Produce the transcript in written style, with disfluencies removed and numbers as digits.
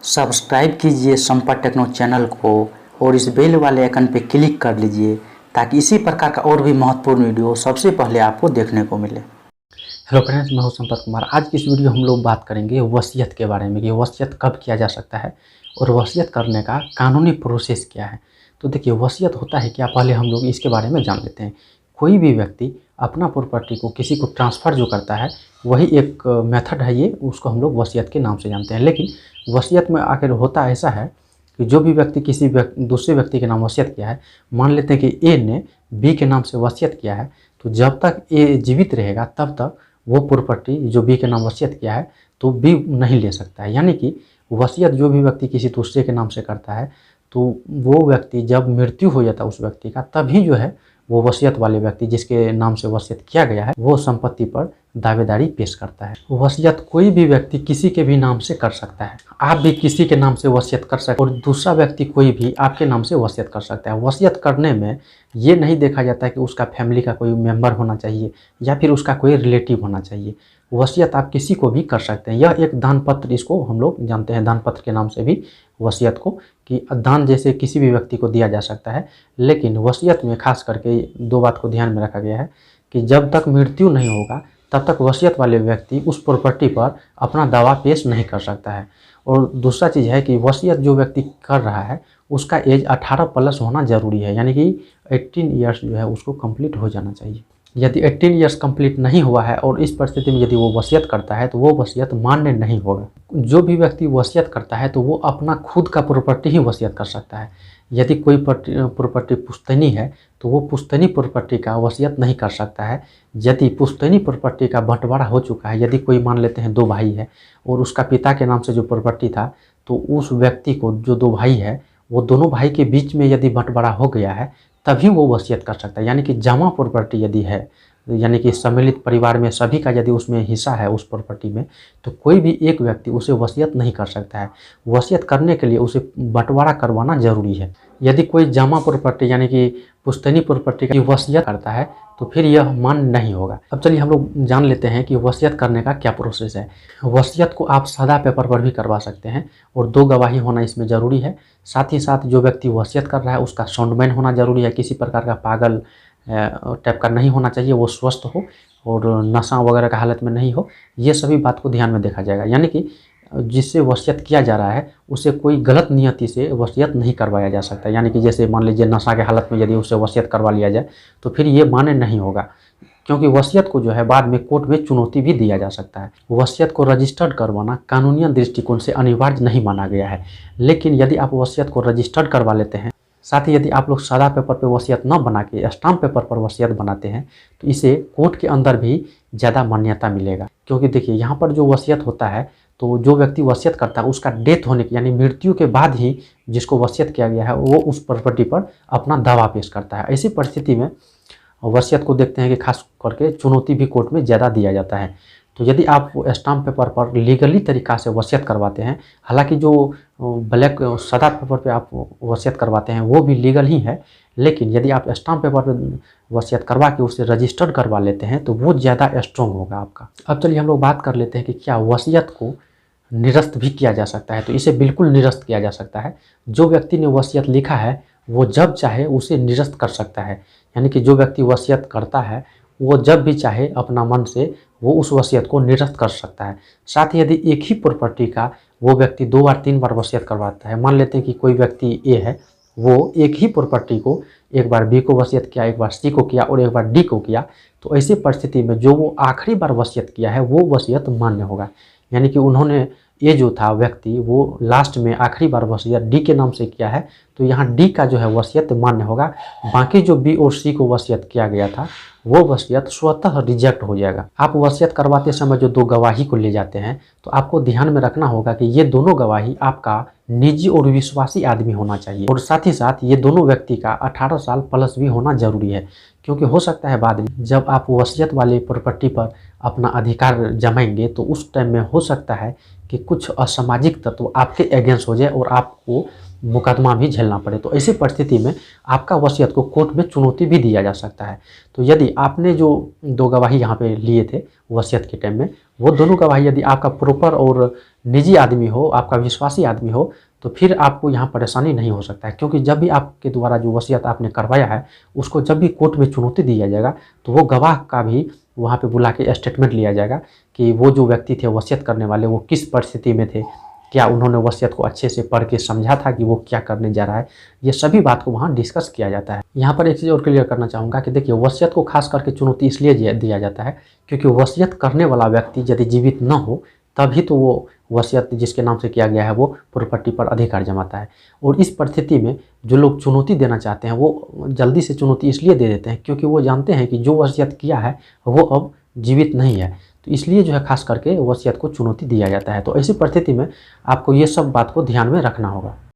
Subscribe कीजिए Sampat techno channel को और इस बेल वाले आइकन पर क्लिक कर लीजिए ताकि इसी प्रकार का और भी महत्वपूर्ण वीडियो सबसे पहले आपको देखने को मिले। हेलो फ्रेंड्स, मैं हूं संपत कुमार। आज की इस वीडियो हम लोग बात करेंगे वसीयत के बारे में कि वसीयत कब किया जा सकता है और वसीयत करने का कानूनी प्रोसेस क्या है। तो देखिए, वसीयत होता है क्या, पहले हम लोग इसके बारे में जान लेते हैं। कोई भी व्यक्ति अपना प्रॉपर्टी को किसी को ट्रांसफ़र जो करता है वही एक मेथड है, ये उसको हम लोग वसीयत के नाम से जानते हैं। लेकिन वसीयत में आखिर होता ऐसा है कि जो भी व्यक्ति किसी दूसरे व्यक्ति के नाम वसीयत किया है, मान लेते हैं कि ए ने बी के नाम से वसीयत किया है, तो जब तक ए जीवित रहेगा तब तक वो प्रॉपर्टी जो बी के नाम वसीयत किया है तो बी नहीं ले सकता है। यानी कि वसीयत जो भी व्यक्ति किसी दूसरे के नाम से करता है तो वो व्यक्ति जब मृत्यु हो जाता है उस व्यक्ति का, तभी जो है वो वसीयत वाले व्यक्ति जिसके नाम से वसीयत किया गया है वो संपत्ति पर दावेदारी पेश करता है। वसीयत कोई भी व्यक्ति किसी के भी नाम से कर सकता है। आप भी किसी के नाम से वसीयत कर सकते हैं और दूसरा व्यक्ति कोई भी आपके नाम से वसीयत कर सकता है। वसीयत करने में ये नहीं देखा जाता है कि उसका फैमिली का कोई मेंबर होना चाहिए या फिर उसका कोई रिलेटिव होना चाहिए। वसीयत आप किसी को भी कर सकते हैं। यह एक दान पत्र, इसको हम लोग जानते हैं दान पत्र के नाम से भी वसीयत को, कि दान जैसे किसी भी व्यक्ति को दिया जा सकता है। लेकिन वसीयत में खास करके दो बात को ध्यान में रखा गया है कि जब तक मृत्यु नहीं होगा तब तक वसीयत वाले व्यक्ति उस प्रॉपर्टी पर अपना दावा पेश नहीं कर सकता है। और दूसरा चीज़ है कि वसीयत जो व्यक्ति कर रहा है उसका एज 18+ होना ज़रूरी है, यानी कि 18 ईयर्स जो है उसको कंप्लीट हो जाना चाहिए। यदि 18 ईयर्स कंप्लीट नहीं हुआ है और इस परिस्थिति में यदि वो वसीयत करता है तो वो वसीयत मान्य नहीं होगा। जो भी व्यक्ति वसीयत करता है तो वो अपना खुद का प्रॉपर्टी ही वसीयत कर सकता है। यदि कोई प्रॉपर्टी पुश्तैनी है तो वो पुश्तैनी प्रॉपर्टी का वसीयत नहीं कर सकता है। यदि पुश्तैनी प्रॉपर्टी का बंटवारा हो चुका है, यदि कोई मान लेते हैं 2 भाई है और उसका पिता के नाम से जो प्रॉपर्टी था, तो उस व्यक्ति को जो 2 भाई है वो दोनों भाई के बीच में यदि बंटवारा हो गया है तभी वो वसीयत कर सकता है। यानी कि जमा प्रॉपर्टी यदि है, यानी कि सम्मिलित परिवार में सभी का यदि उसमें हिस्सा है उस प्रॉपर्टी में, तो कोई भी एक व्यक्ति उसे वसीयत नहीं कर सकता है। वसीयत करने के लिए उसे बंटवारा करवाना जरूरी है। यदि कोई जमा प्रॉपर्टी यानी कि पुश्तैनी प्रॉपर्टी की वसीयत करता है तो फिर यह मान्य नहीं होगा। अब चलिए हम लोग जान लेते हैं कि वसीयत करने का क्या प्रोसेस है। वसीयत को आप सादा पेपर पर भी करवा सकते हैं और 2 गवाही होना इसमें ज़रूरी है। साथ ही साथ जो व्यक्ति वसीयत कर रहा है उसका साउंडमैन होना ज़रूरी है। किसी प्रकार का पागल टाइप का नहीं होना चाहिए, वो स्वस्थ हो और नशा वगैरह का हालत में नहीं हो। ये सभी बात को ध्यान में देखा जाएगा। यानी कि जिससे वसीयत किया जा रहा है उसे कोई गलत नियति से वसीयत नहीं करवाया जा सकता। यानी कि जैसे मान लीजिए नशा के हालत में यदि उसे वसीयत करवा लिया जाए तो फिर ये मान्य नहीं होगा, क्योंकि वसीयत को जो है बाद में कोर्ट में चुनौती भी दिया जा सकता है। वसीयत को रजिस्टर्ड करवाना कानूनी दृष्टिकोण से अनिवार्य नहीं माना गया है। लेकिन यदि आप वसीयत को रजिस्टर्ड करवा लेते हैं, साथ ही यदि आप लोग सादा पेपर पे वसीयत न बना के स्टाम्प पेपर पर वसीयत बनाते हैं तो इसे कोर्ट के अंदर भी ज़्यादा मान्यता मिलेगा। क्योंकि देखिए, यहाँ पर जो वसीयत होता है तो जो व्यक्ति वसीयत करता है उसका डेथ होने की यानी मृत्यु के बाद ही जिसको वसीयत किया गया है वो उस प्रॉपर्टी पर अपना दावा पेश करता है। ऐसी परिस्थिति में वसीयत को देखते हैं कि खास करके चुनौती भी कोर्ट में ज़्यादा दिया जाता है। तो यदि आप स्टाम्प पेपर पर लीगली तरीक़ा से वसीयत करवाते हैं, हालांकि जो ब्लैक सादा पेपर पे आप वसीयत करवाते हैं वो भी लीगल ही है, लेकिन यदि आप स्टाम्प पेपर पे वसीयत करवा के उसे रजिस्टर्ड करवा लेते हैं तो वो ज़्यादा स्ट्रॉन्ग होगा आपका। अब चलिए हम लोग बात कर लेते हैं कि क्या वसीयत को निरस्त भी किया जा सकता है। तो इसे बिल्कुल निरस्त किया जा सकता है। जो व्यक्ति ने वसीयत लिखा है वो जब चाहे उसे निरस्त कर सकता है। यानी कि जो व्यक्ति वसीयत करता है वो जब भी चाहे अपना मन से वो उस वसीयत को निरस्त कर सकता है। साथ ही यदि एक ही प्रॉपर्टी का वो व्यक्ति 2 बार 3 बार वसीयत करवाता है, मान लेते हैं कि कोई व्यक्ति ए है, वो एक ही प्रॉपर्टी को एक बार बी को वसीयत किया, एक बार सी को किया और एक बार डी को किया, तो ऐसी परिस्थिति में जो वो आखिरी बार वसीयत किया है वो वसीयत मान्य होगा। यानी कि उन्होंने ये जो था व्यक्ति वो लास्ट में आखिरी बार वसीयत डी के नाम से किया है, तो यहाँ डी का जो है वसीयत मान्य होगा। बाकी जो बी और सी को वसीयत किया गया था वो वसीयत स्वतः रिजेक्ट हो जाएगा। आप वसीयत करवाते समय जो 2 गवाही को ले जाते हैं तो आपको ध्यान में रखना होगा कि ये दोनों गवाही आपका निजी और विश्वासी आदमी होना चाहिए और साथ ही साथ ये दोनों व्यक्ति का 18 साल प्लस भी होना जरूरी है। क्योंकि हो सकता है बाद में जब आप वसीयत वाले प्रॉपर्टी पर अपना अधिकार जमाएंगे तो उस टाइम में हो सकता है कि कुछ असामाजिक तत्व आपके अगेंस्ट हो जाए और आपको मुकदमा भी झेलना पड़े। तो ऐसी परिस्थिति में आपका वसीयत को कोर्ट में चुनौती भी दिया जा सकता है। तो यदि आपने जो 2 गवाही यहाँ पे लिए थे वसीयत के टाइम में, वो दोनों गवाही यदि आपका प्रॉपर और निजी आदमी हो, आपका विश्वासी आदमी हो, तो फिर आपको यहाँ परेशानी नहीं हो सकता है। क्योंकि जब भी आपके द्वारा जो वसीयत आपने करवाया है उसको जब भी कोर्ट में चुनौती दिया जाएगा तो वो गवाह का भी वहाँ पे बुला के स्टेटमेंट लिया जाएगा कि वो जो व्यक्ति थे वसीयत करने वाले वो किस परिस्थिति में थे, क्या उन्होंने वसीयत को अच्छे से पढ़ के समझा था कि वो क्या करने जा रहा है। ये सभी बात को वहाँ डिस्कस किया जाता है। यहाँ पर एक चीज़ और क्लियर करना चाहूँगा कि देखिए, वसीयत को खास करके चुनौती इसलिए दिया जाता है क्योंकि वसीयत करने वाला व्यक्ति यदि जीवित न हो तभी तो वो वसीयत जिसके नाम से किया गया है वो प्रॉपर्टी पर अधिकार जमाता है। और इस परिस्थिति में जो लोग चुनौती देना चाहते हैं वो जल्दी से चुनौती इसलिए दे देते हैं क्योंकि वो जानते हैं कि जो वसीयत किया है वो अब जीवित नहीं है, तो इसलिए जो है खास करके वसीयत को चुनौती दिया जाता है। तो ऐसी परिस्थिति में आपको ये सब बात को ध्यान में रखना होगा।